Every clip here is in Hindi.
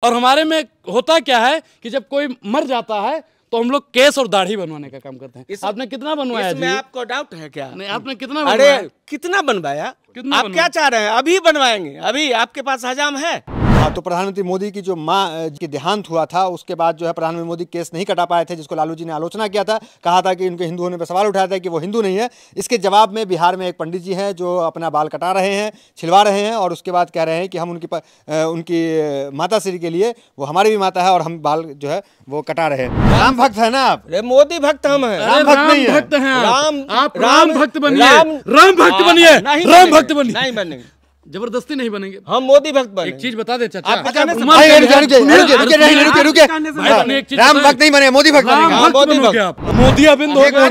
और हमारे में होता क्या है कि जब कोई मर जाता है तो हम लोग केस और दाढ़ी बनवाने का काम करते हैं। आपने कितना बनवाया जी? आपको डाउट है क्या? नहीं, आपने कितना बनवाया? अरे कितना बनवाया? आप क्या चाह रहे हैं? अभी बनवाएंगे? अभी आपके पास हजाम है? हाँ, तो प्रधानमंत्री मोदी की जो माँ की देहांत हुआ था उसके बाद जो है प्रधानमंत्री मोदी केस नहीं कटा पाए थे, जिसको लालू जी ने आलोचना किया था, कहा था कि उनके हिंदू होने पर सवाल उठाया था कि वो हिंदू नहीं है। इसके जवाब में बिहार में एक पंडित जी हैं जो अपना बाल कटा रहे हैं, छिलवा रहे हैं और उसके बाद कह रहे हैं कि हम उनकी माता श्री के लिए, वो हमारी भी माता है और हम बाल जो है वो कटा रहे हैं। राम भक्त है ना आप? मोदी भक्त हम हैं। राम भक्त हैं आप। राम भक्त बनिए, राम भक्त बनिए, राम भक्त बनिए। नहीं बनेंगे, जबरदस्ती नहीं बनेंगे, हम मोदी भक्त बने। एक चीज बता दे चाचा, राम भक्त नहीं बने, मोदी भक्त बनेंगे। मोतियाबिंद हो गया,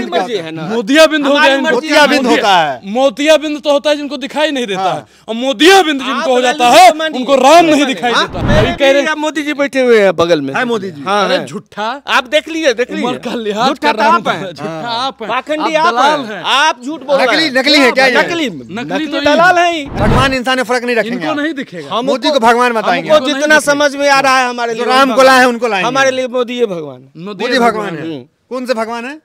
मोतियाबिंद हो गया। मोतियाबिंद होता है, मोतियाबिंद तो होता है जिनको दिखाई नहीं देता है, और मोतियाबिंद जिनको हो जाता है उनको राम नहीं दिखाई देता। अभी कह रहे मोदी जी बैठे हुए हैं बगल में। मोदी जी। हाँ, झूठा आप देख लीजिए, देख लीजिए, उम्र का लिहाज कर रहा हूं। झूठा आप हैं, पाखंडी आप दलाल हैं, हैं। आप झूठ बोल रहे हैं। नकली है क्या? नकली तो दलाल है। भगवान इंसान में फर्क नहीं रखेंगे, इनको नहीं दिखेगा। मोदी को भगवान बताएंगे। हमको जितना समझ में आ रहा है हमारे लिए राम को लाए हैं उनको लाएंगे। हमारे लिए मोदी ये भगवान, मोदी भगवान है। कौन से भगवान है?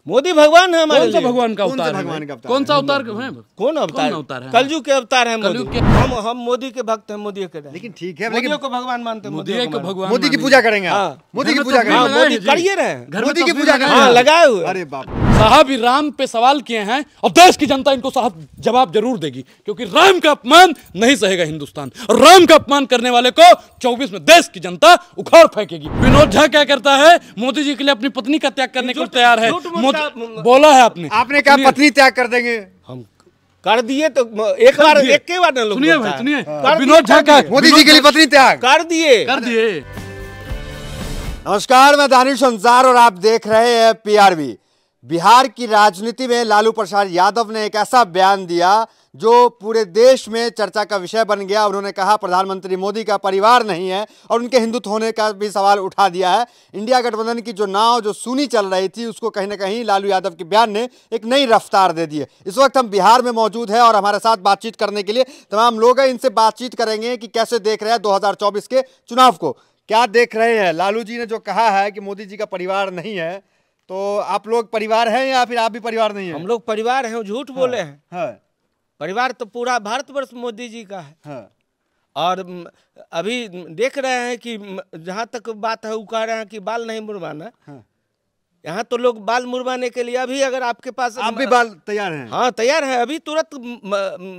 मोदी भगवान है हमारे कौन सा लिए। भगवान का कौन से अवतार है? भगवान का अवतार? कौन सा अवतार है? कौन अवतार है? कलयुग के अवतार है मोदी। हम मोदी के भक्त हैं, मोदी के। लेकिन ठीक है, मोदी को भगवान मानते हैं। मोदी को भगवान, मोदी की पूजा करेंगे। मोदी की पूजा करेंगे, मोदी करिए रहे, मोदी की पूजा करेंगे। हाँ, लगाए हुए। अरे बाप, साहब ही राम पे सवाल किए हैं और देश की जनता इनको साहब जवाब जरूर देगी, क्योंकि राम का अपमान नहीं सहेगा हिंदुस्तान, और राम का अपमान करने वाले को 24 में देश की जनता उखाड़ फेंकेगी। विनोद झा क्या करता है? मोदी जी के लिए अपनी पत्नी का त्याग करने को तैयार है। बोला है आपने क्या पत्नी त्याग कर देंगे? हम कर दिए तो एक बार ना लोग। सुनिए भाई, सुनिए, विनोद झा का मोदी जी के लिए पत्नी त्याग कर दिए। नमस्कार, मैं दानिश अंसार और आप देख रहे हैं पीआरबी। बिहार की राजनीति में लालू प्रसाद यादव ने एक ऐसा बयान दिया जो पूरे देश में चर्चा का विषय बन गया। उन्होंने कहा प्रधानमंत्री मोदी का परिवार नहीं है और उनके हिंदुत्व होने का भी सवाल उठा दिया है। इंडिया गठबंधन की जो नाव जो सूनी चल रही थी उसको कहीं ना कहीं लालू यादव के बयान ने एक नई रफ्तार दे दी है। इस वक्त हम बिहार में मौजूद है और हमारे साथ बातचीत करने के लिए तमाम लोग हैं। इनसे बातचीत करेंगे कि कैसे देख रहे हैं 2024 के चुनाव को, क्या देख रहे हैं। लालू जी ने जो कहा है कि मोदी जी का परिवार नहीं है, तो आप लोग परिवार हैं या फिर आप भी परिवार नहीं है? हम लोग परिवार हैं, झूठ बोले हैं। परिवार तो पूरा भारतवर्ष मोदी जी का है। हाँ। और अभी देख रहे हैं कि जहाँ तक बात है वो कह रहे हैं कि बाल नहीं मुड़वाना। हाँ। यहाँ तो लोग बाल मुड़वाने के लिए अभी अगर आपके पास आप भी बाल तैयार हैं? हाँ तैयार है, अभी तुरंत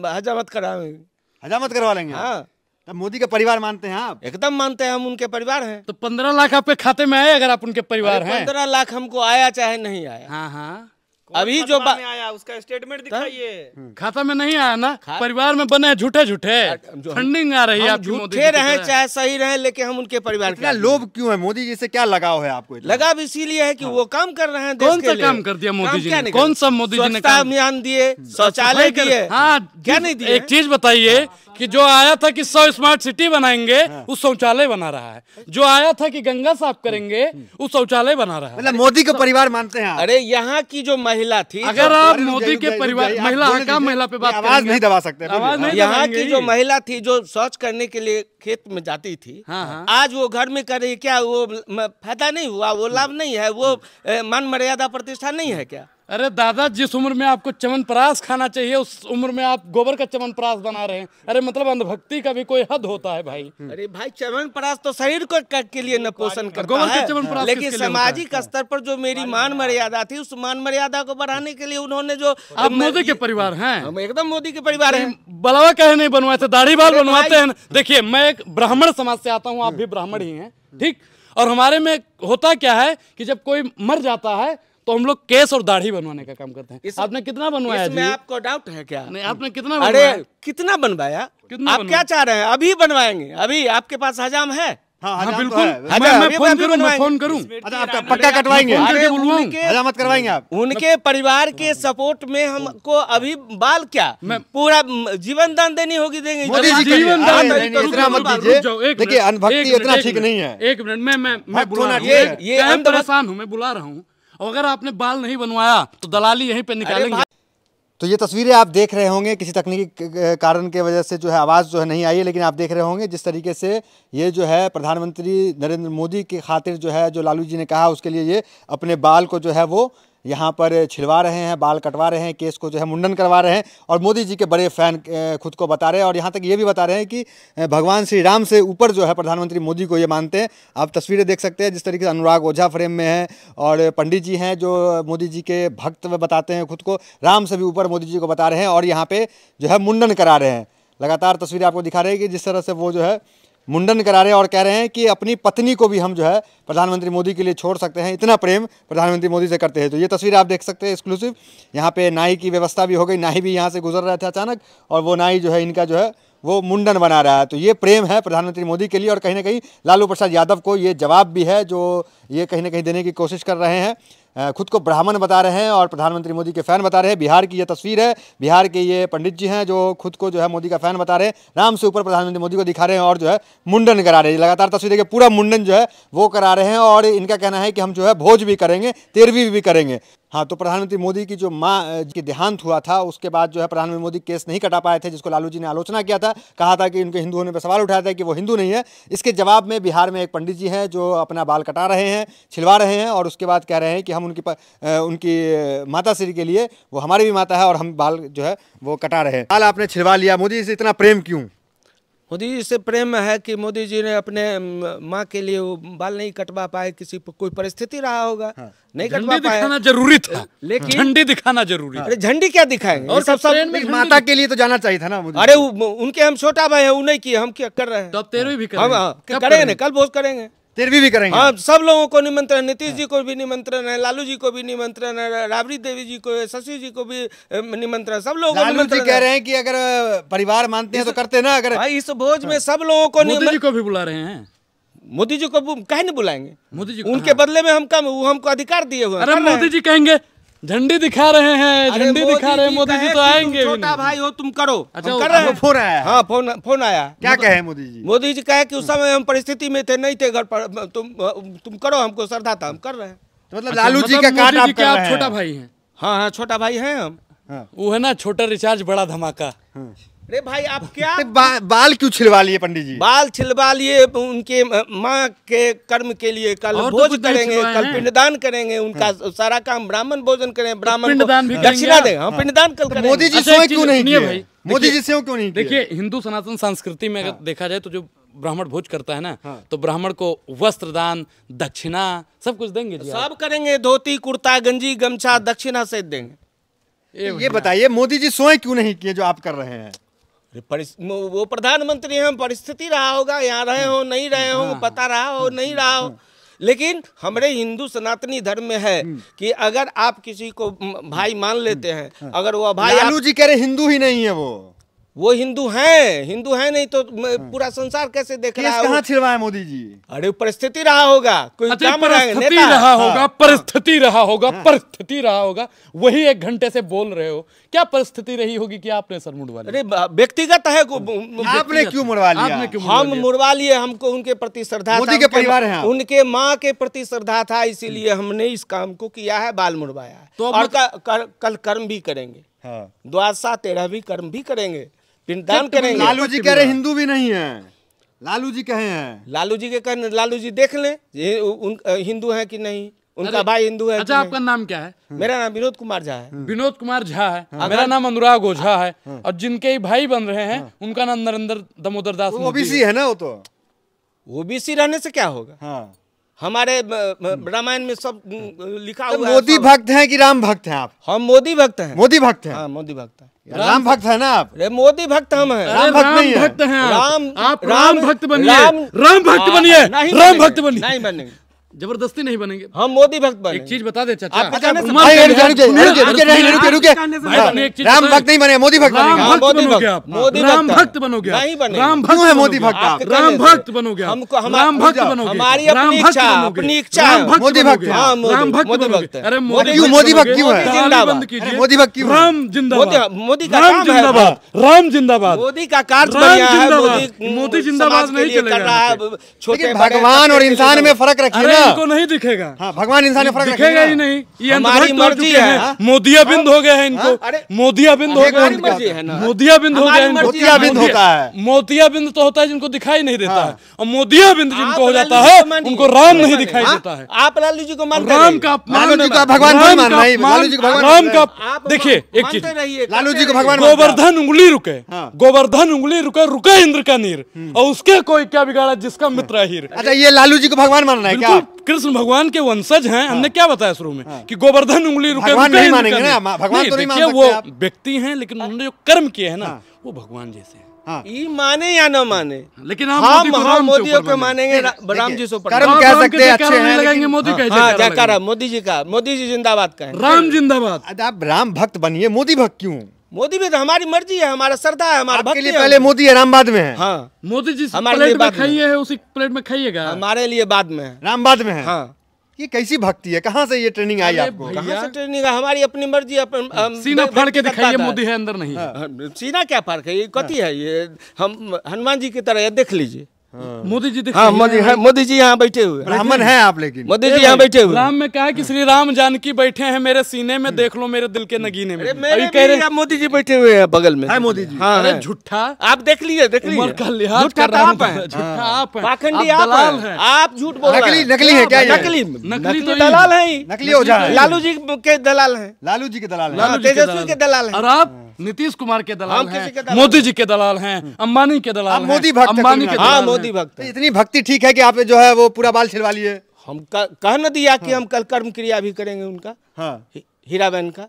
हजामत कराएंगे। हजामत करवा लेंगे? हाँ। तब मोदी का परिवार मानते हैं आप? एकदम मानते हैं, हम उनके परिवार हैं। तो 15 लाख आपके खाते में आए अगर आप उनके परिवार हैं? 15 लाख हमको आया चाहे नहीं आया। हाँ हाँ, अभी जो आया उसका स्टेटमेंट दिखाइए। खाता में नहीं आया ना, परिवार में बने झूठे फंडिंग आ रही है आपकी। झूठे रहे चाहे सही रहे, लेकिन हम उनके परिवार के। लोभ क्यों है? मोदी जी से क्या लगाव है आपको? लगाव इसीलिए है कि वो काम कर रहे हैं। कौन सा काम कर दिया मोदी जी ने? कौन सा मोदी जी ने काम? अभियान दिए, शौचालय दिए। हाँ, क्या नहीं दिए? एक चीज बताइए कि जो आया था कि 100 स्मार्ट सिटी बनाएंगे, वो शौचालय बना रहा है। जो आया था कि गंगा साफ करेंगे, वो शौचालय बना रहा है। मतलब मोदी का परिवार मानते हैं आप? अरे यहाँ की जो महिला थी, अगर आप मोदी के परिवार, महिला पे बात आवाज नहीं दबा सकते। यहाँ की जो महिला थी जो शौच करने के लिए खेत में जाती थी, आज वो घर में कर रही, क्या वो फायदा नहीं हुआ? वो लाभ नहीं है? वो मान मर्यादा प्रतिष्ठा नहीं है क्या? अरे दादा, जिस उम्र में आपको च्यवनप्राश खाना चाहिए उस उम्र में आप गोबर का च्यवनप्राश बना रहे हैं। अरे मतलब अंधभक्ति का भी कोई हद होता है भाई। अरे भाई, च्यवनप्राश तो शरीर को के लिए न पोषण करता गोबर है, का च्यवनप्राश लेकिन सामाजिक स्तर पर जो मेरी मान मर्यादा थी, उस मान मर्यादा को बढ़ाने के लिए उन्होंने जो। आप मोदी के परिवार हैं? हम एकदम मोदी के परिवार हैं। बलवा कहे नहीं बनवाए थे, दाढ़ी बाल बनवाते हैं। देखिए, मैं एक ब्राह्मण समाज से आता हूँ, आप भी ब्राह्मण ही हैं, ठीक? और हमारे में होता क्या है कि जब कोई मर जाता है तो हम लोग केस और दाढ़ी बनवाने का काम करते हैं। आपने कितना बनवाया जी? आपको डाउट है क्या? नहीं, आपने कितना बनवाया? अरे कितना बनवाया? आप क्या चाह रहे हैं? अभी बनवाएंगे? अभी आपके पास हजाम है? हाँ, बिल्कुल। मैं फोन करूं। अच्छा, आपका पक्का कटवाएंगे? हजामत करवाएंगे आप? उनके परिवार के सपोर्ट में हमको अभी बाल क्या पूरा जीवन दान देनी होगी, देंगे। मोदी जी जीवन दान इतना मत दीजिए। देखिए, अनभक्ति इतना ठीक नहीं है। एक मिनट, मैं बुला रहा हूँ, ये परेशान हूँ, मैं बुला रहा हूँ। और अगर आपने बाल नहीं बनवाया तो दलाली यहीं पे निकालेंगे। तो ये तस्वीरें आप देख रहे होंगे, किसी तकनीकी कारण के वजह से जो है आवाज़ जो है नहीं आई है, लेकिन आप देख रहे होंगे जिस तरीके से ये जो है प्रधानमंत्री नरेंद्र मोदी की खातिर जो है, जो लालू जी ने कहा उसके लिए ये अपने बाल को जो है वो यहाँ पर छिलवा रहे हैं, बाल कटवा रहे हैं, केस को जो है मुंडन करवा रहे हैं और मोदी जी के बड़े फ़ैन खुद को बता रहे हैं। और यहाँ तक ये भी बता रहे हैं कि भगवान श्री राम से ऊपर जो है प्रधानमंत्री मोदी को ये मानते हैं। आप तस्वीरें देख सकते हैं जिस तरीके से अनुराग ओझा फ्रेम में है और पंडित जी हैं जो मोदी जी के भक्त बताते हैं खुद को, राम से भी ऊपर मोदी जी को बता रहे हैं और यहाँ पर जो है मुंडन करा रहे हैं। लगातार तस्वीरें आपको दिखा रहे हैं कि जिस तरह से वो जो है मुंडन करा रहे हैं और कह रहे हैं कि अपनी पत्नी को भी हम जो है प्रधानमंत्री मोदी के लिए छोड़ सकते हैं, इतना प्रेम प्रधानमंत्री मोदी से करते हैं। तो ये तस्वीर आप देख सकते हैं एक्सक्लूसिव। यहाँ पे नाई की व्यवस्था भी हो गई, नाई भी यहाँ से गुजर रहे थे अचानक और वो नाई जो है इनका जो है वो मुंडन बना रहा है। तो ये प्रेम है प्रधानमंत्री मोदी के लिए और कहीं ना कहीं लालू प्रसाद यादव को ये जवाब भी है जो ये कहीं ना कहीं देने की कोशिश कर रहे हैं। खुद को ब्राह्मण बता रहे हैं और प्रधानमंत्री मोदी के फ़ैन बता रहे हैं। बिहार की ये तस्वीर है, बिहार के ये पंडित जी हैं जो खुद को जो है मोदी का फ़ैन बता रहे हैं, राम से ऊपर प्रधानमंत्री मोदी को दिखा रहे हैं और जो है मुंडन करा रहे हैं। लगातार तस्वीर देखिए, पूरा मुंडन जो है वो करा रहे हैं और इनका कहना है कि हम जो है भोज भी करेंगे, तेरहवीं भी करेंगे। हाँ, तो प्रधानमंत्री मोदी की जो माँ की देहांत हुआ था उसके बाद जो है प्रधानमंत्री मोदी केस नहीं कटा पाए थे, जिसको लालू जी ने आलोचना किया था, कहा था कि उनके हिंदू होने पर सवाल उठाया था कि वो हिंदू नहीं है। इसके जवाब में बिहार में एक पंडित जी हैं जो अपना बाल कटा रहे हैं, छिलवा रहे हैं और उसके बाद कह रहे हैं कि हम उनकी माता श्री के लिए, वो हमारी भी माता है और हम बाल जो है वो कटा रहे हैं। बाल आपने छिलवा लिया, मोदी जी से इतना प्रेम क्यों? मोदी जी से प्रेम है कि मोदी जी ने अपने माँ के लिए वो बाल नहीं कटवा पाए, किसी कोई परिस्थिति रहा होगा। हाँ। नहीं कटवा पाए, दिखाना जरूरी था, लेकिन झंडी दिखाना जरूरी। अरे झंडी क्या दिखाएंगे और सब माता के लिए तो जाना चाहिए था ना मोदी। अरे उनके हम छोटा भाई है, वो नहीं किए, हम क्या कर रहे हैं? तो अब 13वीं भी करेंगे ना, कल भोज करेंगे, 13वीं भी करेंगे। हाँ, सब लोगों को निमंत्रण, नीतीश जी को भी निमंत्रण है, लालू जी को भी निमंत्रण है, राबड़ी देवी जी को, शशि जी को भी निमंत्रण, सब लोगों को निमंत्रण। कह रहे हैं कि अगर परिवार मानते हैं तो करते ना। अगर इस भोज में सब लोगों को मोदी जी को भी बुला रहे हैं। मोदी जी को काहे नहीं बुलाएंगे? मोदी जी उनके बदले में हम हमको अधिकार दिए हुए। अरे मोदी जी कहेंगे झंडी दिखा रहे हैं, झंडी दिखा रहे हैं, मोदी जी तो आएंगे। छोटा भाई हो तुम करो। अच्छा, कर रहे हैं। फोन आया? हाँ, फोन आया। क्या कहे मोदी जी? मोदी जी कहे कि उस समय हम परिस्थिति में थे, नहीं थे घर पर, तुम करो, हमको श्रद्धा था, हम कर रहे हैं। तो मतलब लालू जी का काट आप कर रहे हैं? छोटा भाई हैं? हाँ, छोटा भाई हैं हम। वो है ना छोटा रिचार्ज बड़ा धमाका। अरे भाई आप क्या बाल क्यों छिलवा लिए पंडित जी? बाल छिलवा लिए उनके माँ के कर्म के लिए। कल भोज करेंगे, कल पिंडदान करेंगे, उनका सारा काम ब्राह्मण भोजन करें, ब्राह्मण दक्षिणा दें। हम पिंडदान कल करेंगे। मोदी जी से क्यों नहीं किए भाई? मोदी जी से क्यों नहीं? देखिए, हिंदू सनातन संस्कृति में अगर देखा जाए तो जो ब्राह्मण भोज करता है ना, तो ब्राह्मण को वस्त्र दान, दक्षिणा सब कुछ देंगे, सब करेंगे, धोती कुर्ता गंजी गमछा दक्षिणा सहित देंगे। ये बताइए मोदी जी स्वयं क्यों नहीं किए जो आप कर रहे हैं? वो प्रधानमंत्री हैं, परिस्थिति रहा होगा, यहाँ रहे हो नहीं रहे हो, पता रहा हो नहीं रहा हो, लेकिन हमारे हिंदू सनातनी धर्म में है कि अगर आप किसी को भाई मान लेते हैं, अगर वो भाई, लालू जी कह रहे हिंदू ही नहीं है, वो हिंदू हैं नहीं तो पूरा संसार कैसे देख रहा है? कहाँ छिलवाए मोदी जी? अरे परिस्थिति रहा होगा, कोई काम परिस्थिति रहा होगा, परिस्थिति रहा होगा, परिस्थिति रहा होगा। वही 1 घंटे से बोल रहे हो, क्या परिस्थिति रही होगी कि आपने सर मुड़वा लिया? अरे व्यक्तिगत है, आपने क्यों मुड़वा लिया? हम मुड़वा लिए, हमको उनके प्रति श्रद्धा, मोदी के परिवार हैं, उनके माँ के प्रति श्रद्धा था, इसीलिए हमने इस काम को किया है, बाल मुड़वाया है। और कल कर्म भी करेंगे, द्वादशा 13वीं कर्म भी करेंगे, पिंडदान करेंगे। लालू जी कह रहे हिंदू भी नहीं है, लालू जी कहे हैं। लालू जी के कहने, लालू जी देख लें हिंदू है कि नहीं, उनका भाई हिंदू है। अच्छा, आपका नाम क्या है? मेरा नाम विनोद कुमार झा है। विनोद कुमार झा है। मेरा नाम अनुराग ओझा है। और जिनके ही भाई बन रहे हैं उनका नाम नरेंद्र दामोदर दास। ओबीसी है ना? वो तो ओबीसी रहने से क्या होगा? हमारे रामायण में सब लिखा हुआ है। मोदी भक्त हैं कि राम भक्त हैं आप? हम मोदी भक्त हैं। मोदी भक्त हैं? हाँ, मोदी भक्त हैं। राम भक्त है ना आप? अरे मोदी भक्त हम हैं। राम भक्त हैं आप। राम भक्त बनिए, राम भक्त बनिए, राम भक्त बनिए। नहीं बनेंगे, जबरदस्ती नहीं बनेंगे। हम मोदी भक्त बने। एक चीज बता दे चाचा, राम भक्त नहीं बने, मोदी भक्त बनेंगे। राम भक्त बनोगे, नहीं बने। राम भक्त है मोदी भक्त, राम भक्त बनोगे, हमको राम भक्त बनोगे, हमारी अपनी इच्छा मोदी भक्त, राम भक्त बनोगे। अरे मोदी भक्त क्यों है? बंद कीजिए, मोदी भक्त क्यों? राम जिंदाबाद, मोदी का राम जिंदाबाद, राम जिंदाबाद। मोदी का कार्य बढ़िया है, मोदी जिंदाबाद नहीं चलेगा। छोटे भगवान और इंसान में फर्क रखिए ना। इनको नहीं दिखेगा। हाँ, भगवान इंसान में फर्क दिखेगा ही नहीं। ये हमारी मर्जी है। मोदियाबिंद हो गए हैं इनको, अरे मोदियाबिंद हो गए हमारी इनको। मर्जी है ना। मोदियाबिंद हो गए हैं इनको। मोतियाबिंद होता है। मोतियाबिंद तो होता है जिनको दिखाई नहीं देता है, और मोदियाबिंद आप जिनको हो लालू जाता जी है को मानिए। उनको राम नहीं हाँ? दिखाई देता है। आप लालू जी को मानते राम रहिए। का अपमान, लालू जी को भगवान राम नहीं मान का रहे, अपमान, लालू जी को भगवान राम का आप देखिए एक मानते चीज, रहिए, लालू जी को करते भगवान रहिए। गोवर्धन उंगली रुके, हाँ। गोवर्धन उंगली रुके, रुके इंद्र का नीर, और उसके कोई क्या बिगाड़ा जिसका मित्र है हीर। अच्छा, ये लालू जी को भगवान मानना है क्या? बिल्कुल कृष्ण भगवान के वंशज हैं। हमने क्या बताया शुरू में कि गोवर्धन उंगली रुके, भगवान रुके नहीं इंद्र मानेंगे का ना, नीर। भगवान तो नहीं मान देखिए, सकते वो आप। व्यक्ति हैं, लेकिन उन्होंने जो कर्म किए हैं ना, वो भगवान जैसे हैं। हाँ। ये माने या न माने, लेकिन हम मोदी को मानेंगे, राम जी से ऊपर कर्म नहीं। कह राम सकते के हैं, जयकारा अच्छे नहीं हैं, लगाएंगे, लेकिन- मोदी का हाँ, जयकारा जयकारा लगाएंगे। मोदी जी का, मोदी जी जिंदाबाद कहें। राम जिंदाबाद। अच्छा, आप राम भक्त बनिए, मोदी भक्त क्यों? मोदी भी तो हमारी मर्जी है, हमारा श्रद्धा है, हमारा आपके भक्ति लिए है। पहले मोदी है, राम बाद में है। हाँ, मोदी जी हमारे प्लेट लिए में बाद में। खाइए है, उसी प्लेट में खाइएगा। हमारे लिए बाद में है। राम बाद में है। हाँ, ये कैसी भक्ति है? कहाँ से ये ट्रेनिंग आई अरे आपको? भैया, कहाँ से ट्रेनिंग है? हमारी अपनी मर्जी, सीना फाड़ के दिखाइए, मोदी है अंदर नहीं। सीना क्या फर्क है? ये कथी है? ये हम हनुमान जी की तरह है, देख लीजिए। मोदी जी हाँ, मोदी जी यहाँ बैठे हुए हैं। ब्राह्मण है आप, लेकिन मोदी जी यहाँ बैठे हुए हैं। राम में क्या है कि श्री राम जानकी बैठे हैं मेरे सीने में, देख लो मेरे दिल के नगीने में। अरे अभी मेरे कह रहे भी मोदी जी बैठे हुए हैं बगल में। है मोदी जी। हाँ, अरे है। झूठा, आप देख लीजिए, देख उम्र का लीजिए। लिहाज झूठा कर तो रहा आप हूं। हैं। झूठा आप हैं, पाखंडी आप आप दलाल हैं। हैं। आप झूठ बोल रहे हैं। नकली है क्या ये? नकली नकली तो दलाल हैं ही। नकली हो जा रहा है। लालू जी के दलाल हैं। लालू जी के दलाल हैं। लालू जी के तेजस्वी के दलाल हैं। और आप नीतीश कुमार के दलाल हम किसी के हैं, दलाल मोदी जी के दलाल हैं, अंबानी के दलाल आप हैं, मोदी भक्त हैं, अंबानी कुल के मिला के। हाँ, दलाल मोदी हैं। भक्त तो हैं। इतनी भक्ति ठीक है कि आप जो है वो पूरा बाल छिलवा लिए। हम कह न दिया कि हम कल कर्म क्रिया भी करेंगे उनका, हाँ, हीरा बहन का,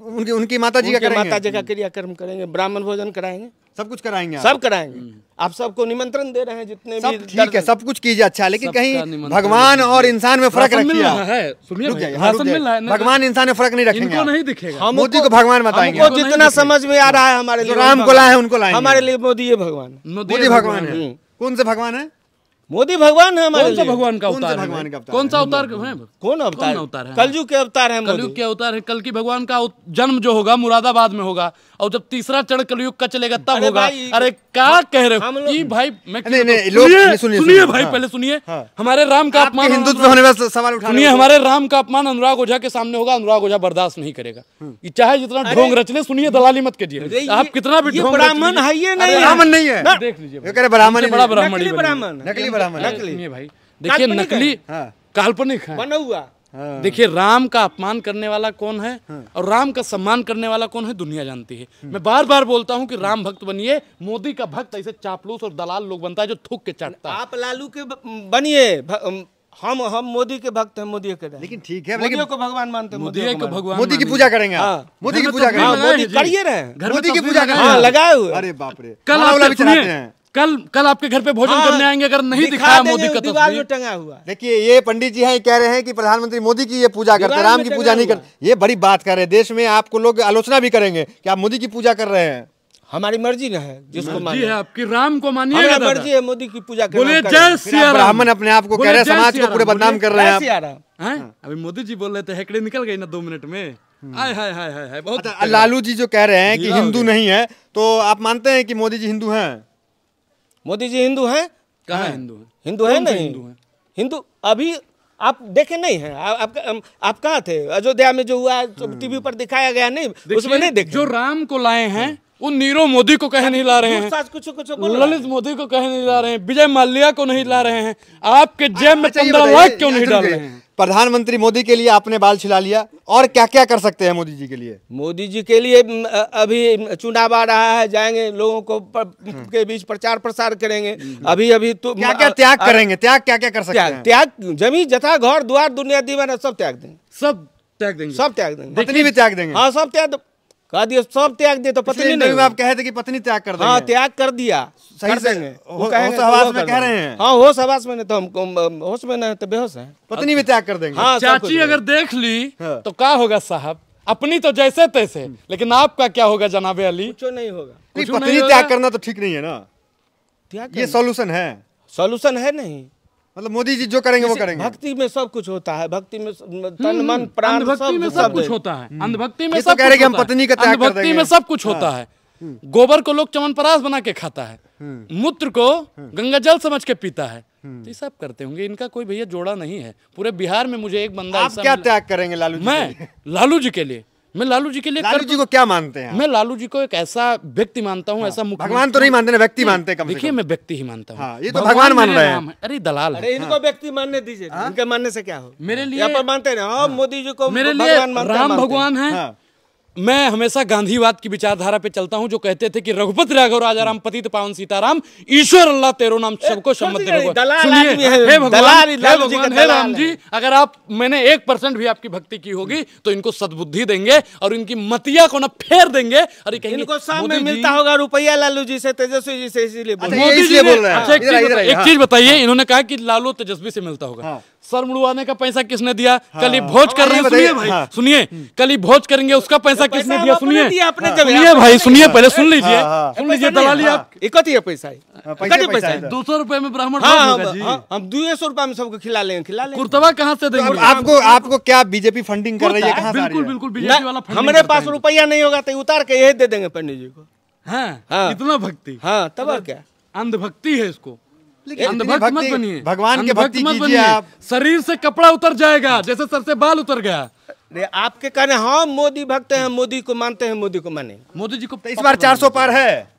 उनकी माता जी का उनके करेंगे, माता जी का क्रिया कर्म करेंगे, ब्राह्मण भोजन कराएंगे, सब कुछ कराएंगे आप। सब कराएंगे। आप सबको निमंत्रण दे रहे हैं, जितने सब भी ठीक है, सब कुछ कीजिए, अच्छा, लेकिन सबका कहीं निमंत्रण भगवान और इंसान में फर्क राशन मिल रखिए रहा आप। है, सुनिए रुक भाई, जाइए, हाँ, रुक राशन मिल रहा जाइए। है। भगवान इंसान में फर्क नहीं रखेंगे इनको आप। नहीं दिखेगा। मोदी को भगवान बताएंगे। हमको नहीं जितना दिखेगा। समझ में आ रहा है हमारे लिए, जो राम को लाए हैं उनको लाएंगे। हमारे लिए मोदी ये भगवान है। मोदी भगवान है। कौन से भगवान है? मोदी भगवान है हमारे कौन सा लिए। भगवान का कौन से अवतार है? भगवान का अवतार कौन सा है? अवतार है? कौन अवतार? अवतार है? कलयुग के अवतार है कलयुग मोदी। के अवतार है। कल की भगवान का जन्म जो होगा मुरादाबाद में होगा, और जब तीसरा चरण कलयुग का चलेगा तब अरे होगा। भाई, अरे क्या कह रहे हम हो? लोग- ये भाई मैं नहीं, नहीं, सुनिए, लोग- सुनिए, सुनिए सुनिए, भाई, हाँ। पहले सुनिए। हाँ। हमारे राम का आपके अपमान, हिंदुत्व होने में सवाल उठा सुनिए, हमारे राम का अपमान अनुराग ओझा के सामने होगा, अनुराग ओझा बर्दाश्त नहीं करेगा। ये चाहे जितना ढोंग रच ले, सुनिए, दलाली मत अरे कीजिए। ये- आप कितना भी ये ढोंग रच ब्राह्मण लीजिए। है, ये अरे नहीं है। ब्राह्मण नहीं है। ना, देख लीजिए, ये कह रहे ब्राह्मण सबसे ही बड़ा नहीं है। ब्राह्मण नकली ही बनेगा। ब्राह्मण है। नकली ब्राह्मण है। नकली। सुनिए भाई, देखिए काल्पनिक नकली है। हाँ। काल्पनिक है। बना हुआ। देखिए, राम का अपमान करने वाला कौन है और राम का सम्मान करने वाला कौन है, दुनिया जानती है। मैं बार बार बोलता हूँ कि राम भक्त बनिए। मोदी का भक्त ऐसे चापलूस और दलाल लोग बनता है जो थूक के चाटता है। आप लालू के बनिए, हम मोदी के भक्त हैं, मोदी के। लेकिन ठीक है, मोदी लेकिन को भगवान मानते हैं, मोदी को को मानते हैं। भगवान मोदी की मानिए। पूजा करेंगे आप। हाँ। मोदी की घर में पूजा तो करेंगे। हाँ, लगाए मोदी हैं जी। करिए रहे हैं। घर में मोदी की तस्वीर पूजा लगाए करेंगे। हैं। हाँ, लगाए हुए। अरे बाप रे, कल माला भी आपके चढ़ाते सुनिए, हैं। कल आपके घर पे भोजन हाँ, करने आएंगे, अगर नहीं दिखा दिखाया देंगे, मोदी का दीवार में तस्वीर। टंगा हुआ है। देखिए, ये पंडित जी हैं, कह रहे हैं कि प्रधानमंत्री मोदी की ये पूजा करते हैं, दीवार राम में की टंगा पूजा नहीं हुआ करते। ये बड़ी बात कर रहे हैं। देश में आपको लोग आलोचना भी करेंगे कि आप मोदी की पूजा कर रहे हैं। हमारी मर्जी ना है, जिसको मर्जी माने। है आपकी, राम को मानिएगा हमारी दादा। मर्जी है, मोदी की पूजा करना। बोलिए करें। जय फिर सिया आप राम। ब्राह्मण अपने आप को कह रहे हैं, बोलिए जय समाज सिया को पूरे राम, बदनाम बोलिए कर रहे हैं जय आप। सिया राम। हैं? अभी मोदी जी बोल रहे थे, हेकड़े निकल गई ना 2 मिनट में। हाय हाय हाय हाय हाय, बहुत अच्छा, लालू जी जो कह रहे हैं कि गीला हो हिंदू गया। नहीं है, तो आप मानते हैं कि मोदी जी हिंदू हैं? मोदी जी हिंदू हैं? कहाँ हिंदू है? हिंदू है कौन से नहीं? हिंदू हैं? हिंदू अभी आप देखे नहीं है? आप कहाँ थे? अयोध्या में जो हुआ टीवी पर दिखाया गया, नहीं उसमें नहीं देखे? जो राम को लाए हैं वो नीरव मोदी को कहे नहीं ला रहे हैं, कुछ बोल रहा है। ललित मोदी को कहे नहीं ला रहे हैं, विजय माल्या को नहीं ला रहे हैं। आपके जेब में अच्छा, ये 15 बताइए, लाख क्यों नहीं सुन डाल के, रहे हैं? प्रधानमंत्री मोदी के लिए आपने बाल छिला लिया, और क्या क्या कर सकते हैं मोदी जी के लिए? मोदी जी के लिए अभी चुनाव आ रहा है, जाएंगे लोगों को के बीच प्रचार प्रसार करेंगे। अभी तो क्या क्या त्याग करेंगे? त्याग क्या क्या कर सकते हैं? त्याग जमीन जथा घर द्वार दुनिया दीवाना सब त्याग देंगे, सब त्याग देंगे। सब त्याग देंगे। पत्नी भी त्याग देंगे? हाँ, सब त्याग कह दिया, सब त्याग दिए तो पिछले पत्नी इंटरव्यू नहीं। में आप कहे थे कि पत्नी त्याग कर देंगे। हाँ, त्याग कर दिया, सही कर से देंगे। हो- कहेंगे होश तो हवास वो में कर कह रहे देंगे। हैं। हाँ, होश हवास में नहीं तो हमको होश में नहीं तो बेहोश है। पत्नी भी त्याग कर देंगे? हाँ, सब कुछ चाची अगर देख ली हाँ। तो क्या होगा साहब? अपनी तो जैसे तैसे, लेकिन आपका क्या होगा जनाबे अली? कुछ नहीं होगा। नहीं, कुछ नहीं पत्नी होगा। त्याग करना तो ठीक नहीं है ना। त्याग ये सॉल्यूशन है? सॉल्यूशन है नहीं। मतलब मोदी जी जो करेंगे वो करेंगे? भक्ति में सब कुछ होता है, भक्ति में तन मन प्राण अंधभक्ति में सब कुछ है। होता है। अंधभक्ति में ये तो सब कह रहे कुछ कि हम होता है। पत्नी का त्याग कर अंधभक्ति देंगे। में सब कुछ होता है। गोबर को लोग चमनप्राश बना के खाता है, मूत्र को गंगा जल समझ के पीता है, तो ये सब करते होंगे, इनका कोई भैया जोड़ा नहीं है पूरे बिहार में। मुझे एक बंदा आप ऐसा क्या मिला- त्याग करेंगे लालू जी के लिए? मैं लालू जी के लिए, मैं लालू जी के लिए लालू जी को क्या मानते हैं आप? मैं लालू जी को एक ऐसा व्यक्ति मानता हूँ, ऐसा मुख्यमंत्री- भगवान तो नहीं मानते ना, व्यक्ति मानते हैं कम से देखिए कम। मैं व्यक्ति ही मानता हूँ। हाँ, ये तो भगवान मान मेरे रहे हैं। नाम है। अरे दलाल है। अरे इनको व्यक्ति मानने दीजिए, इनके मानने से क्या हो। मेरे लिए- यहाँ पर मानते हैं ना, हम मोदी जी को मेरे लिए भगवान मानते हैं, राम मानते हैं। भगवान है। हाँ। मैं हमेशा गांधीवाद की विचारधारा पे चलता हूं, जो कहते थे कि रघुपति राघव राजा राम पतित पावन सीताराम, ईश्वर अल्लाह तेरो नाम सबको सम्मत दे भगवान। दलाल सुनिए, आदमी है, हे भगवान, दलाल हे लालू जी का भगवान, हे राम दलाल जी, है। अगर आप मैंने 1% भी आपकी भक्ति की होगी तो इनको सद्बुद्धि देंगे और इनकी मतिया को ना फेर देंगे और ये कहेंगे इनको शाम मोदी में जी- मिलता होगा रुपया लालू जी से, तेजस्वी जी से, इसीलिए बोल अच्छा, रहे हैं। ये मोदी जी इसलिए ने- बोल रहे हैं। अच्छा, इधर आइए, एक हाँ। चीज बताइए, इन्होंने कहा कि लालू तेजस्वी से मिलता होगा। हाँ। सर मुड़वाने का पैसा किसने दिया? कल ही भोज कर रहे हैं, ये सुनिए बताइए, भाई, हाँ। सुनिए, कल ही भोज करेंगे, उसका पैसा किसने पैसा दिया? आपने सुनिए, दिया, आपने जब- सुनिए भाई, सुनिए, पहले सुन लीजिए, हाँ। सुन लीजिए दलाली आप। इकट्ठी है पैसा है, पैसा इकट्ठी पैसा पैसा है है। इधर। 200 रुपए में ब्राह्मण हाँ, भोज होगा जी। हम 200 रुपया में सबको खिला लेंगे। कुर्तवा कहाँ से तो देंगे? आपको क्या बीजेपी फंडिंग कर रही है? कहाँ से आ रही बिल्कुल है? बिल्कुल बीजेपी वाला फंडिंग हमारे करता पास है। रुपया नहीं होगा तो उतार के यही दे देंगे पंडित जी को। हाँ, हाँ। इतना भक्ति, हाँ, तब और क्या। अंधभक्ति है इसको। लेकिन इतनी अंधभक्त मत भक्ति- बनिए, भगवान की अंधभक्त भक्ति मत कीजिए बनिए। आप। शरीर से कपड़ा उतर जाएगा जैसे सर से बाल उतर गया। अरे आपके कहने हम मोदी भक्त हैं, मोदी को मानते हैं, मोदी को माने, मोदी जी को तो इस बार 400 पार है।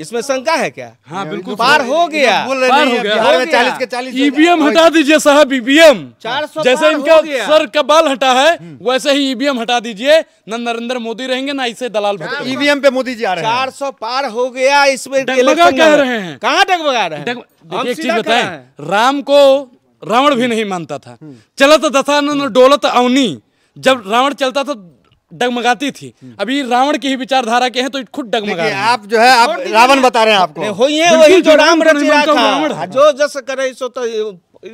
इसमें शंका है क्या? हाँ बिल्कुल पार हो गया। बोल रहे पार नहीं हो है, गया। बिहार में हो गया। 40 के 40 ईवीएम हटा दीजिए साहब, ईवीएम 400 जैसे पार इनका हो गया। सर का बाल हटा है वैसे ही ईवीएम हटा दीजिए, न नरेंद्र मोदी रहेंगे ना इसे दलाल भक्त। ईवीएम पे मोदी जी आ रहे हैं। 400 पार हो गया। इसमें डगमगा इलेक्शन कह में- रहे हैं। कहाँ डगमगा रहे हैं? देखिए हम एक चीज सीधा कह रहे बताएं, हैं। राम को रावण भी नहीं मानता था। चलत दशानन डोलत अवनी, जब रावण चलता तो डगमगाती थी। अभी रावण की ही विचारधारा के हैं तो खुद डगमगा देखिए, रहे हैं। आप जो है आप रावण बता रहे हैं आपको। होई है बिल्कुल वही जो जो राम राम को रच नहीं मानता, रखा रावण है। जो जस करे सो तो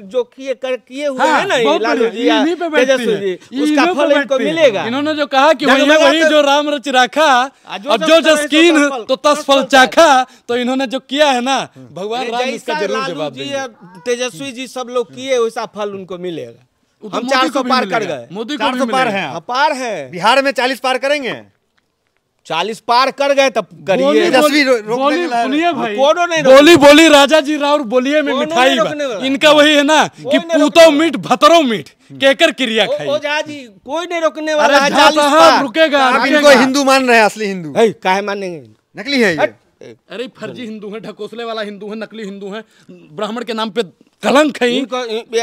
जो किए हुए हाँ, हैं ना ये बहुत लालू बढ़िया, जी या इन्हीं पे बैठती तेजस्वी है, जी, इन्हीं उसका पे फल इनको बैठती है। मिलेगा। इन्होंने जो कहा कि डगमगा वही तो- जो राम रच रखा जो और जस जो करे जस सो कीन तस फल- तो तस फल चाखा, तो इन्होंने जो किया है ना, भगवान राम इसका जैसा जरूर लालू जवाब जी देंगे। या तेजस्वी जी सब लोग किए वैसा फल उनको मिलेगा। वो तो हम मोदी 400 को भी पार कर मिलेगा, गए। मोदी को 400 भी पार मिलेगा। हैं आप। पार है, बिहार में 40 पार करेंगे। 40 पार कर गए तब बोली करिए। तेजस्वी रोकने बोली के लायक- सुनिए भाई, कोनो नहीं बोली बोली राजा जी राव बोलिए में कोनो मिठाई नहीं बा। रोकने वाला। इनका वही है ना कि नहीं पूतो रोकने मीठ भतरो मीठ केकर क्रिया खाई। ओझा जी कोई नहीं रोकने अरे वाला है। झा 40 साहब पार रुकेगा, आप रुकेगा। इनको हिंदू मान रहे हैं, असली हिंदू। है, काहे मानेंगे? नकली है ये। अरे फर्जी हिंदू है, ढकोसले वाला हिंदू है, नकली हिंदू है, ब्राह्मण के नाम पे कलंक है। इनको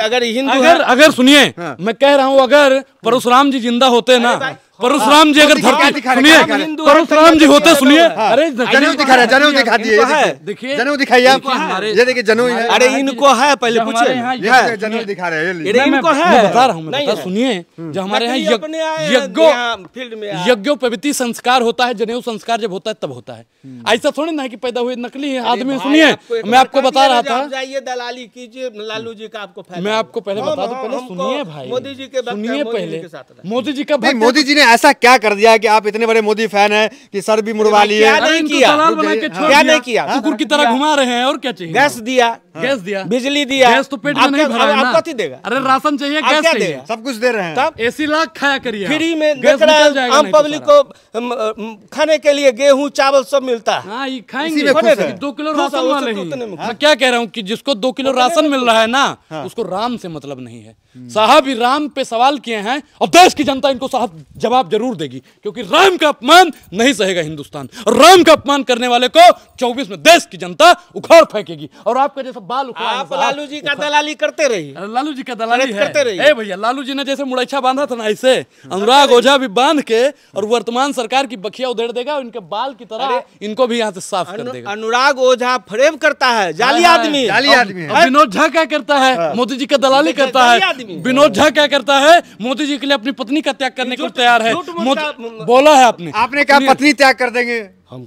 अगर हिंदू अगर है- अगर सुनिए, हाँ। मैं कह रहा हूँ, अगर परशुराम जी जिंदा होते ना, भाई, परशुराम जी अगर क्या धरती दिखा रहे, सुनिए, क्या दिखा रहे? हिंदू है, परशुराम जी होते, सुनिए, हाँ। अरे जनेऊ दिखा रहे हैं, जनेऊ दिखा दिए। इनको है। देखिए जनेऊ दिखाइए आप। देखिए, हमारे- ये देखिए जनेऊ ही है। अरे इनको है, पहले जो हमारे पूछिए। यहाँ ये है। जनेऊ दिखा रहे हैं, ये लीजिए। अरे मैं इनको है। मैं बता रहा हूँ, मैं नहीं बता है। सुनिए, जो हमारे नकली यहाँ अपने आए हैं, यहाँ फील्ड में आए। यज्ञोपवीति संस्कार होता है, जनेऊ संस्कार जब होता है तब होता है। ऐसा थोड़ी ना है कि पैदा हुए नकली है आदमी। भाई, सुनिए, आपको एक मैं आपको बात बता रहा बताइए, था, आप जाइए दलाली कीजिए, लालू जी का आपको फायदा मैं होगा। आपको पहले हम- बता दूं, पहले हमको सुनिए भाई, मोदी जी के भक्त हैं, सुनिए मोदी जी पहले, के साथ रहें। मोदी जी का नहीं, भक्त मोदी जी ने ऐसा क्या कर दिया कि आप इतने बड़े मोदी फैन हैं कि सर भी मुड़वा लिए? क्या अरे नहीं इनको किया? दलाल बना के छोड़ क्या दिया, नहीं किया? कुकुर की तरह घुमा रहे हैं, और क्या चाहिए? गैस दिया, गैस दिया, बिजली दिया। गैस तो पेट में आप नहीं क्या- भरा है आप ना। कथी देगा? अरे राशन चाहिए, आप गैस क्या चाहिए, देगा? सब कुछ दे रहे हैं। तब एसी लाख खाया करिए आप। फ्री में गैस देख रहे निकल हैं, जाएगा आम नहीं तो पब्लिक सारा। को खाने के लिए गेहूं चावल सब मिलता है। हाँ, ये इसी खाएंगे में खुश है। 2 किलो खुश है, राशन उससे वाले तो ही। उतने में खुश। मैं क्या कह रहा हूँ कि जिसको 2 किलो राशन मिल रहा है ना, उसको राम से मतलब नहीं है। साहब ही राम पे सवाल किए हैं और देश की जनता इनको साहब जवाब जरूर देगी, क्योंकि राम का अपमान नहीं सहेगा हिंदुस्तान। और राम का अपमान करने वाले को 24 में देश की जनता उखाड़ फेंकेगी। और आपका जैसा बाल उखाड़ आप लालू जी का दलाली करते रहिए। लालू जी का दलाली करते है। करते रहिए। ए भैया, लालू जी ने जैसे मुड़ैछा बांधा था ना, ऐसे अनुराग ओझा भी बांध के और वर्तमान सरकार की बखिया उधेड़ देगा, और इनके बाल की तरह इनको भी यहाँ से साफ कर देगा। अनुराग ओझा फ्रेम करता है, जाली हाँ, आदमी। जाली आदमी है। अब विनोद झा क्या करता है? मोदी जी का दलाली करता जाली है। आदमी। विनोद झा क्या करता है? मोदी जी के लिए अपनी पत्नी का त्याग करने को झूठ- तैयार है। झूठ मूठ मोदी- बोला है आपने। आपने कहा सुनिए, पत्नी त्याग कर देंगे। हम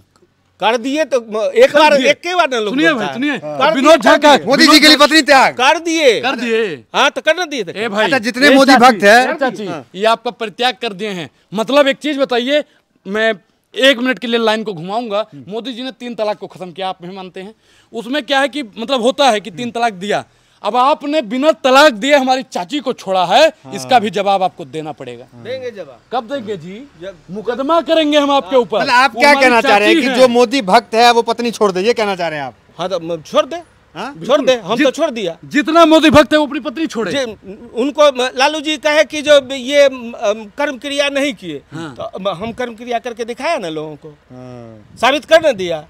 कर दिए तो एक बार दिए। एक के बार ना लोग सुनिए बोलता भाई, है। सुनिए, कर विनोद दिए, झा का मोदी जी के लिए पत्नी त्याग। कर दिए। कर दिए। हाँ तो करना दिए थे। ए भाई, अच्छा, जितने ए मोदी चाची, भक्त हैं- ए चाची, ये आपका परित्याग कर दिए हैं। मतलब एक चीज बताइए, मैं 1 मिनट के लिए लाइन को घुमाऊंगा। मोदी जी ने 3 तलाक को खत्म किया, आप नहीं मानते हैं? उसमें क्या है कि मतलब होता है कि 3 तलाक दिया, अब आपने बिना तलाक दिए हमारी चाची को छोड़ा है। इसका भी जवाब आपको देना पड़ेगा। देंगे जवाब। कब देंगे जी? मुकदमा करेंगे हम आपके ऊपर। मतलब आप वो क्या हमारी कहना चाह रहे हैं चाची कि जो मोदी भक्त है वो पत्नी छोड़ दे, ये कहना चाह रहे हैं आप? हाँ तो छोड़ दे। हाँ? छोड़ दे, हम तो छोड़ दिया। जितना मोदी भक्त है वो अपनी पत्नी छोड़े। जे उनको लालू जी कहे कि जो ये कर्म क्रिया नहीं किए, तो हम कर्म क्रिया करके दिखाया ना लोगों को, साबित कर न दिया।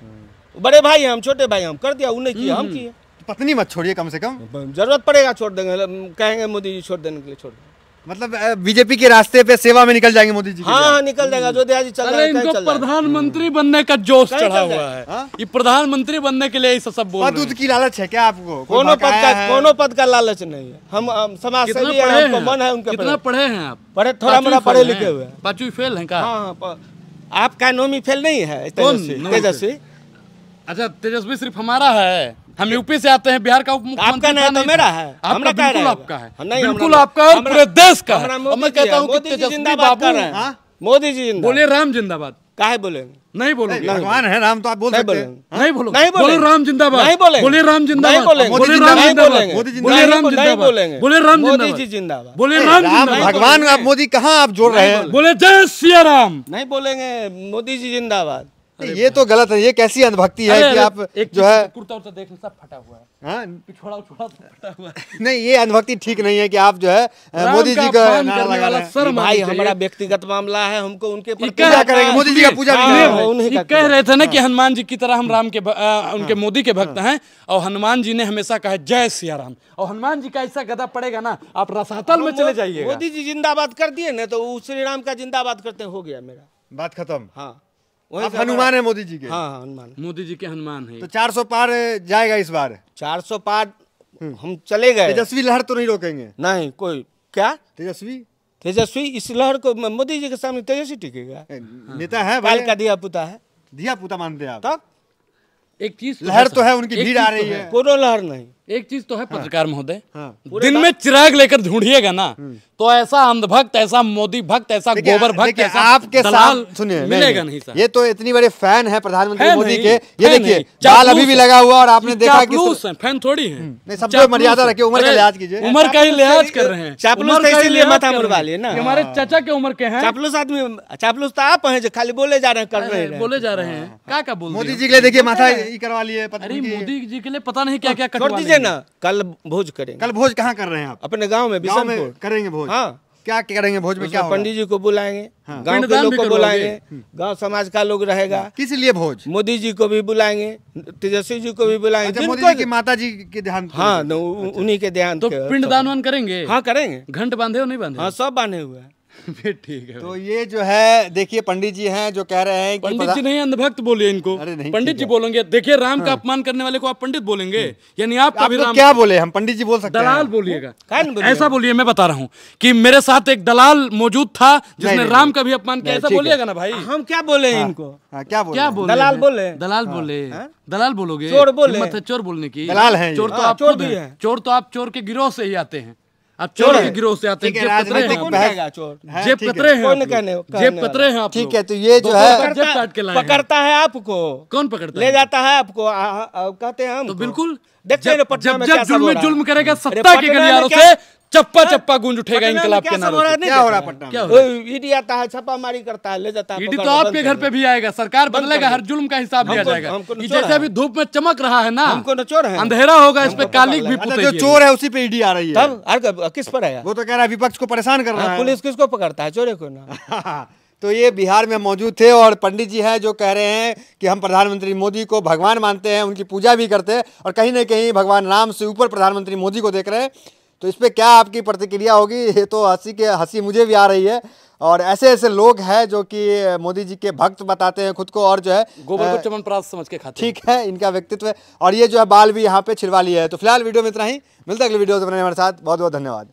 बड़े भाई हम, छोटे भाई हम, कर दिया, उन्हें किया, हम किए। पत्नी मत छोड़िए कम से कम। जरूरत पड़ेगा छोड़ देंगे, कहेंगे मोदी जी छोड़ देने के लिए छोड़ देंगे। मतलब बीजेपी के रास्ते पे सेवा में निकल जाएंगे मोदी जी। हाँ निकल जाएगा, जो दया जी चल रहा अरे है इनको चल रहा है। प्रधानमंत्री बनने का जोश कहीं चढ़ा चल हुआ रहा है। हाँ? ये प्रधानमंत्री बनने के लिए सब बोल रहे हैं। की लालच है क्या आपको? कोनो पद का लालच नहीं है। हम समाज कितना सेवी हैं, पढ़े हमको हैं? मन है उनके कितना प्रति। पढ़े हैं आप? पढ़े, थोड़ा मोड़ा पढ़े लिखे हुए हैं। पांचवी फेल हैं का? हाँ, आपका नौवीं फेल नहीं है तेजस्वी? अच्छा, तेजस्वी सिर्फ हमारा है, हम यूपी से आते हैं, बिहार का उप मुख्यमंत्री आपका नहीं तो मेरा है, आपका बिल्कुल आपका है, नहीं, बिल्कुल आपका है, पूरे देश का है। और मैं कहता हूँ कि मोदी जी तेजस्वी जिंदाबाद कर रहे बाबू हैं। मोदी जी जिंदाबाद। बोले राम जिंदाबाद। काहे बोलेंगे? नहीं बोलोगे? भगवान है राम तो आप बोल नहीं सकते हैं। बोलेंगे। नहीं बोलो, नहीं बोले बोलेंगे। राम जिंदाबाद। नहीं बोलेंगे। बोले राम जिंदाबाद। नहीं बोलेंगे। बोले मोदी राम जिंदाबाद। जिंदाबाद। मोदी बोले जिंदाबाद। राम नहीं जिंदाबाद। बोलेंगे। बोले राम मोदी जिंदाबाद। जी जिंदाबाद। बोले राम राम जिंदाबाद। भगवान आप मोदी कहाँ आप जोड़ रहे हैं? बोले जय सिया राम। नहीं बोलेंगे मोदी जी जिंदाबाद। ये तो गलत है। ये कैसी अंधभक्ति है कि आप जो है कुर्ता उर्ता देख सब फटा हुआ है, हाँ? पिछवाड़ा उछवाड़ा सब फटा हुआ है। नहीं, ये अंधभक्ति ठीक नहीं है कि आप जो है राम मोदी का जी का अपमान नारा करने लगा वाला रहे हैं। शर्म भाई आनी चाहिए। हमारा व्यक्तिगत मामला है, हमको उनके प्रति क्या करेंगे? मोदी जी का पूजा भी हाँ, करेंगे। हाँ, उन्हीं ये का कह रहे थे ना कि हनुमान जी की तरह हम राम के उनके मोदी के भक्त हैं, और हनुमान जी ने हमेशा कहा जय सिया राम, और हनुमान जी का ऐसा गदा पड़ेगा ना, आप रसातल में चले जाइएगा। मोदी जी जिंदाबाद कर दिए ना, तो वो श्री राम का जिंदाबाद करते हो गया मेरा। बात खत्म। हाँ वहीं आप से हनुमान है मोदी जी के। हाँ हाँ, हनुमान। मोदी जी के हनुमान है। तो 400 पार जाएगा इस बार। 400 पार हम चले गए। तेजस्वी लहर तो नहीं रोकेंगे? नहीं कोई क्या तेजस्वी इस लहर को मोदी जी के सामने तेजस्वी टिकेगा? नेता है काल भाई, का दिया पुता है। दिया पुता मानते हैं आप? तब एक चीज लहर तो है, उनकी एक भीड़ चीज आ तो रही है। है। कोनो लहर नहीं। एक चीज तो है पत्रकार महोदय, हाँ। दिन में चिराग लेकर ढूंढिएगा ना, तो ऐसा अंधभक्त, ऐसा मोदी भक्त, ऐसा देखिए, गोबर भक्त, देखिए, ऐसा आपके दलाल साथ सुनिए, मिलेगा नहीं सर। ये तो इतनी बड़े फैन है प्रधानमंत्री फैन मोदी नहीं, के। ये फैन देखिए नहीं, बाल चापलूस अभी भी है। लगा हुआ, और आपने देखा कि चापलूस हैं, फैन थोड़ी हैं। नहीं, सबको मर्यादा रखिए, उम्र का अरे, लिहाज कीजिए। उम्र का ही लिहाज कर रहे हैं। चापलूस उम्र का ही इसीलिए लिहाज माथा कर रहे मुड़वा हैं। लिए ना। ये हमारे चाचा के उम्र के हैं। चापलूस आदमी, चापलूस तो आप हैं जो खाली बोले जा रहे हैं, कर रहे हैं। बोले जा रहे हैं, क्या बोल मोदी दिया? जी के लिए देखिए माथा ही करवा लिए पता अरे नहीं। मोदी जी के लिए पता नहीं क्या क्या छोड़ कटवा दीजिए लेंगे। ना, कल भोज करेंगे कल भोज कहाँ कर रहे हैं आप? अपने गांव में गाँव में बिशनपुर। करेंगे भोज? हाँ। क्या करेंगे भोज में? क्या उसमें होगा? पंडित जी को बुलाएंगे, गांव के पिंडदान लोग भी को करवाओगे? बुलाएंगे, गांव समाज का लोग रहेगा, किस लिए भोज? मोदी जी को भी बुलाएंगे, तेजस्वी जी को भी बुलाएंगे। अच्छा, मोदी जिनको- जी की माता जी के ध्यान। हाँ न, उन्हीं के ध्यान तो के- पिंडदान वान करेंगे? हाँ करेंगे। घंट बांधे हो नहीं बांधे? हाँ सब बांधे हुए हैं। फिर ठीक है। तो ये जो है देखिए पंडित जी हैं जो कह रहे हैं कि पंडित जी नहीं, अंधभक्त बोलिए इनको। अरे नहीं, पंडित ठीक जी है। बोलेंगे। देखिए राम का अपमान करने वाले को आप पंडित बोलेंगे, यानी आपका आप भी लोग राम क्या बोले? हम पंडित जी बोल सकते हैं? दलाल बोलिएगा। काहे नहीं बोलिएगा? ऐसा बोलिए, मैं बता रहा हूँ कि मेरे साथ एक दलाल मौजूद था जिसने नहीं, राम का भी अपमान किया। नहीं, ऐसा ठीक है। बोलिएगा ना भाई। हम क्या बोले हैं इनको? हाँ, क्या बोले? क्या बोले? दलाल बोले? दलाल बोले? दलाल बोलोगे? चोर बोले? हिम्मत है चोर बोलने की? दलाल हैं ये। चोर तो हाँ, आप चोर खुद भी हैं। हैं। चोर तो आप चोर के गिरोह से ही आते हैं। आप चोर के गिरोह से आते हैं। ठीक है, जेब कतरे राजनीतिक हैं कौन आप। कहेगा चोर? है, जेब ठीक है। कतरे हैं कोई आप नहीं कहने- लोग। कहने जेब वाला। कतरे हैं आप ठीक लोग। है, तो ये जो है जेब काट के लाए हैं। पकड़ता है आपको, कौन पकड़ता ले है? जाता है आपको, कहते हैं हम तो बिल्कुल देखते हैं ना पटना जब में जब क्या सब जुल्म हो रहा है। जुल्म करेगा अरे सत्ता के पटना में गलियारों क्या- से चप्पा चप्पा गूंज उठेगा पटना में इनकलाब क्या के सब नारों हो रहा है से। नहीं क्या हो रहा है देखा पटना क्या में? हो रहा है? ईडी आता है, छापामारी करता है, ले जाता है, ईडी तो पकड़ लो, आपके बंद घर कर पे दो। भी आएगा, सरकार बदलेगा, कर हर जुल्म का हिसाब लिया हमको- जाएगा। हमको ये नचोड़ जैसे है। अभी धूप में चमक रहा है ना, हमको नचोड़ है। अंधेरा होगा, इस पे कालिक भी अच्छा, पुतेगी। जो चोर है उसी पे ईडी आ रही है। तब किस पर आया? वो तो कह रहा है विपक्ष को परेशान कर रहा है। पुलिस किसको पकड़ता है? चोरे को ना। तो ये बिहार में मौजूद थे और पंडित जी हैं जो कह रहे हैं कि हम प्रधानमंत्री मोदी को भगवान मानते हैं, उनकी पूजा भी करते हैं, और कहीं ना कहीं भगवान राम से ऊपर प्रधानमंत्री मोदी को देख रहे हैं। तो इस पर क्या आपकी प्रतिक्रिया होगी? ये तो हंसी मुझे भी आ रही है। और ऐसे ऐसे लोग हैं जो कि मोदी जी के भक्त बताते हैं खुद को, और जो है गोबर को चमनप्राश समझ के खाते हैं। ठीक है इनका व्यक्तित्व है। और ये जो है बाल भी यहाँ पे छिड़वा लिया है। तो फिलहाल वीडियो में इतना ही, मिलता है अगले वीडियो से। हमारे साथ बहुत बहुत धन्यवाद।